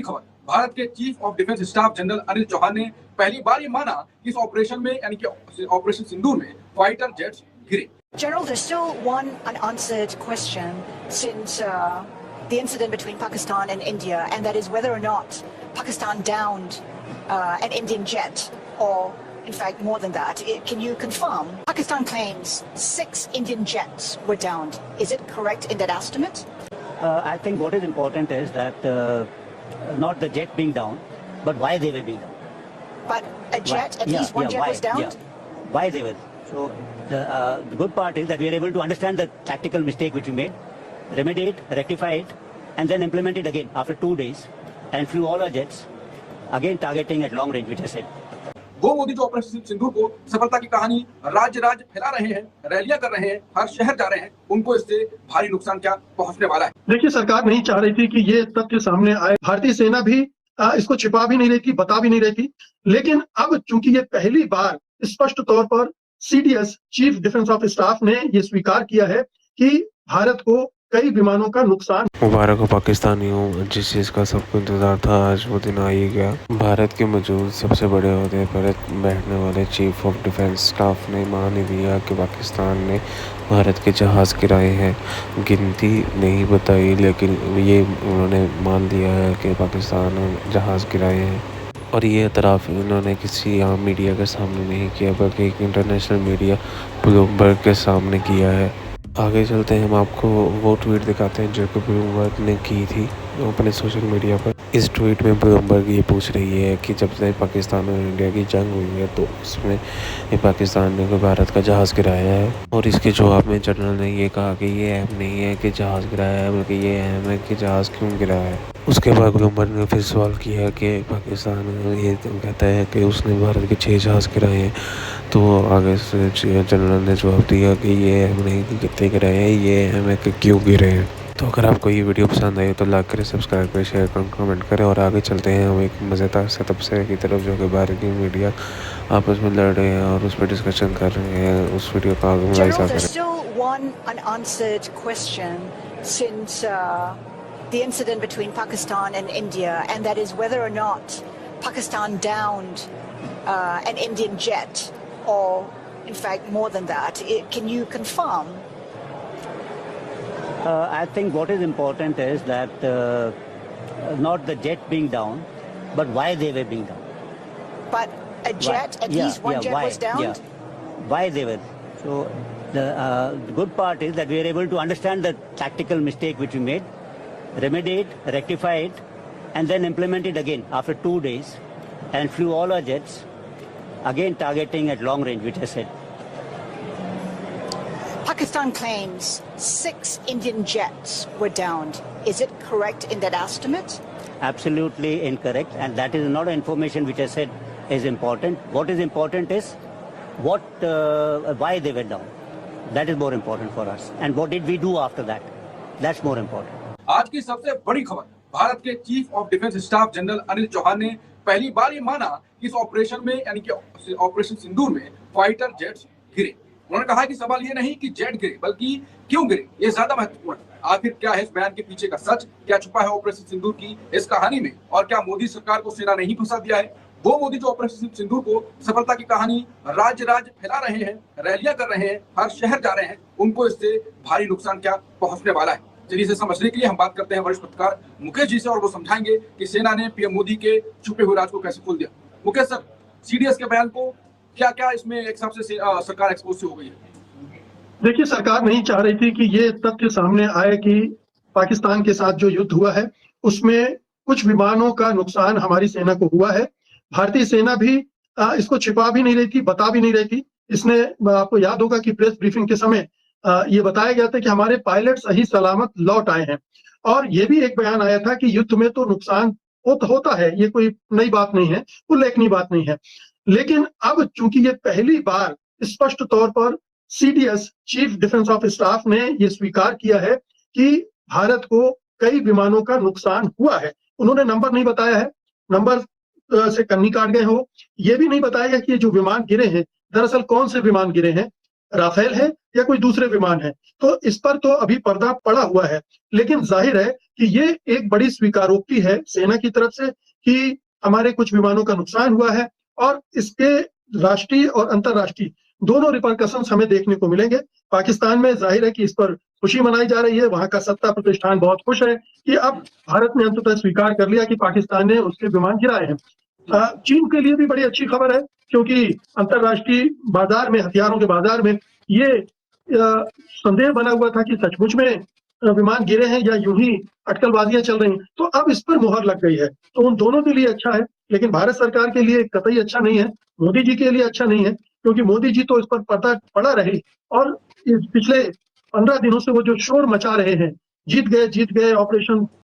खबर भारत के chief of defence staff general Anil Chauhan ने पहली बार ये माना कि इस ऑपरेशन में यानी कि ऑपरेशन सिंदूर में फाइटर जेट्स गिरे। General, there's still one unanswered question since the incident between Pakistan and India, and that is whether or not Pakistan downed an Indian jet, or in fact more than that. Can you confirm? Pakistan claims 6 Indian jets were downed. Is it correct in that estimate? I think what is important is that not the jet being down, but why they were being down. But a jet, at least one jet why, was downed? Why they were. So the good part is that we are able to understand the tactical mistake which we made, remedy it, rectify it, and then implement it again after 2 days, and flew all our jets, again targeting at long range, which I said. वो मोदी जो operation सिंदूर को सफलता की कहानी राज्य राज्य फैला रहे हैं, रैलियां कर रहे हैं, हर शहर जा रहे हैं, उनको इससे भारी नुकसान क्या पहुंचने वाला है। देखिए, सरकार नहीं चाह रही थी कि ये तथ्य सामने आए। भारतीय सेना भी इसको छिपा भी नहीं रही थी, बता भी नहीं रही थी, लेकिन अब चूंकि ये पहली बार स्पष्ट तौर पर CDS chief defence of staff ने ये स्वीकार किया है कि भारत को कई विमानों का नुकसान। मुबारक हो पाकिस्तानियों, जिस चीज़ का सबको इंतजार था आज वो दिन आ ही गया। भारत के मौजूद सबसे बड़े ओहदे पर बैठने वाले चीफ ऑफ डिफेंस स्टाफ ने मान ही दिया कि पाकिस्तान ने भारत के जहाज़ गिराए हैं। गिनती नहीं बताई, लेकिन ये उन्होंने मान लिया है कि पाकिस्तान ने जहाज़ गिराए हैं। और ये एतराफ़ इन्होंने किसी आम मीडिया के सामने नहीं किया, बल्कि एक इंटरनेशनल मीडिया ब्लूमबर्ग के सामने किया है। आगे चलते हैं, हम आपको वो ट्वीट दिखाते हैं जो कि ब्लूमबर्ग ने की थी अपने सोशल मीडिया पर। इस ट्वीट में ब्लूमबर्ग ये पूछ रही है कि जब से पाकिस्तान और इंडिया की जंग हुई है तो उसमें ये पाकिस्तान ने भारत का जहाज़ गिराया है। और इसके जवाब में जनरल ने ये कहा कि ये अहम नहीं है कि जहाज़ गिराया है, बल्कि ये अहम है कि जहाज़ क्यों गिराया है। उसके बाद ब्लूमबर्ग ने फिर सवाल किया कि पाकिस्तान ये कहता है कि उसने भारत के 6 जहाज़ गिराए हैं, तो आगे से जनरल ने जवाब दिया कि ये अहम नहीं कि कितने गिराए हैं, ये अहम है कि क्यों गिरे हैं। तो अगर आपको ये वीडियो पसंद आई तो लाइक करें, सब्सक्राइब करें, शेयर करें, कमेंट करें। और आगे चलते हैं हम एक मज़ेदार सेटअप से की तरफ, जो कि भारत की मीडिया आपस में लड़ रहे हैं और उस पर डिस्कशन कर रहे हैं। उस वीडियो का आगे General, there's still one unanswered question since the incident between Pakistan and India, and that is whether or not Pakistan downed an Indian jet, or in fact more than that. Can you confirm? I think what is important is that not the jet being down, but why they were being down. But a jet, at least one jet was downed? Why they were. So the good part is that we are able to understand the tactical mistake which we made, remedy it, rectify it, and then implement it again after 2 days, and flew all our jets, again targeting at long range, which I said. Pakistan claims 6 Indian jets were downed. Is it correct in that estimate? Absolutely incorrect, and that is not information which I said is important. What is important is why they were down. That is more important for us. And what did we do after that? That's more important. आज की सबसे बड़ी खबर भारत के chief of defence staff general Anil Chauhan ने पहली बार ये माना कि इस ऑपरेशन में यानी कि ऑपरेशन सिंदूर में फाइटर जेट्स गिरे। उन्होंने कहा कि सवाल ये नहीं कि जेट गिरे, बल्कि क्यों गिरे, ये ज्यादा महत्वपूर्ण है। आखिर क्या है इस बयान के पीछे का सच, क्या छुपा है ऑपरेशन सिंदूर की इस कहानी में, और क्या मोदी सरकार को सेना ने ही फंसा दिया है। वो मोदी जो ऑपरेशन सिंदूर को सफलता की कहानी राज्य राज्य फैला रहे हैं, रैलियां कर रहे हैं, हर शहर जा रहे हैं, उनको इससे भारी नुकसान क्या पहुंचने वाला है। चलिए इसे समझने के लिए हम बात करते हैं वरिष्ठ पत्रकार मुकेश जी से, और वो समझाएंगे कि सेना ने पीएम मोदी के छुपे हुए राज को कैसे खोल दिया। मुकेश सर, सीडीएस के बयान को क्या क्या इसमें एक हिसाब से सरकार एक्सपोज से हो गई है? देखिए, सरकार नहीं चाह रही थी कि ये तथ्य सामने आए कि पाकिस्तान के साथ जो युद्ध हुआ है उसमें कुछ विमानों का नुकसान हमारी सेना को हुआ है। भारतीय सेना भी इसको छिपा भी नहीं रही थी, बता भी नहीं रही थी। इसने, आपको याद होगा कि प्रेस ब्रीफिंग के समय ये बताया गया था कि हमारे पायलट सही सलामत लौट आए हैं। और ये भी एक बयान आया था कि युद्ध में तो नुकसान होता है, ये कोई नई बात नहीं है, उल्लेखनीय बात नहीं है। लेकिन अब चूंकि ये पहली बार स्पष्ट तौर पर CDS chief defence of staff ने ये स्वीकार किया है कि भारत को कई विमानों का नुकसान हुआ है। उन्होंने नंबर नहीं बताया है, नंबर से कन्नी काट गए हो। ये भी नहीं बताया कि ये जो विमान गिरे हैं दरअसल कौन से विमान गिरे हैं, राफेल है या कोई दूसरे विमान हैं। तो इस पर तो अभी पर्दा पड़ा हुआ है, लेकिन जाहिर है कि ये एक बड़ी स्वीकारोक्ति है सेना की तरफ से कि हमारे कुछ विमानों का नुकसान हुआ है और इसके राष्ट्रीय और अंतर्राष्ट्रीय दोनों रिपरकशंस हमें देखने को मिलेंगे। पाकिस्तान में जाहिर है कि इस पर खुशी मनाई जा रही है, वहां का सत्ता प्रतिष्ठान बहुत खुश है कि अब भारत ने अंततः स्वीकार कर लिया कि पाकिस्तान ने उसके विमान गिराए हैं। चीन के लिए भी बड़ी अच्छी खबर है, क्योंकि अंतर्राष्ट्रीय बाजार में, हथियारों के बाजार में ये संदेह बना हुआ था कि सचमुच में विमान गिरे हैं या यूं ही अटकलबाजियां चल रही हैं। तो अब इस पर मुहर लग गई है, तो उन दोनों के लिए अच्छा है, लेकिन भारत सरकार के लिए कतई अच्छा नहीं है, मोदी जी के लिए अच्छा नहीं है, क्योंकि मोदी जी तो इस पर पर्दा पड़ा रहे और इस पिछले 15 दिनों से वो जो शोर मचा रहे हैं, जीत गए ऑपरेशन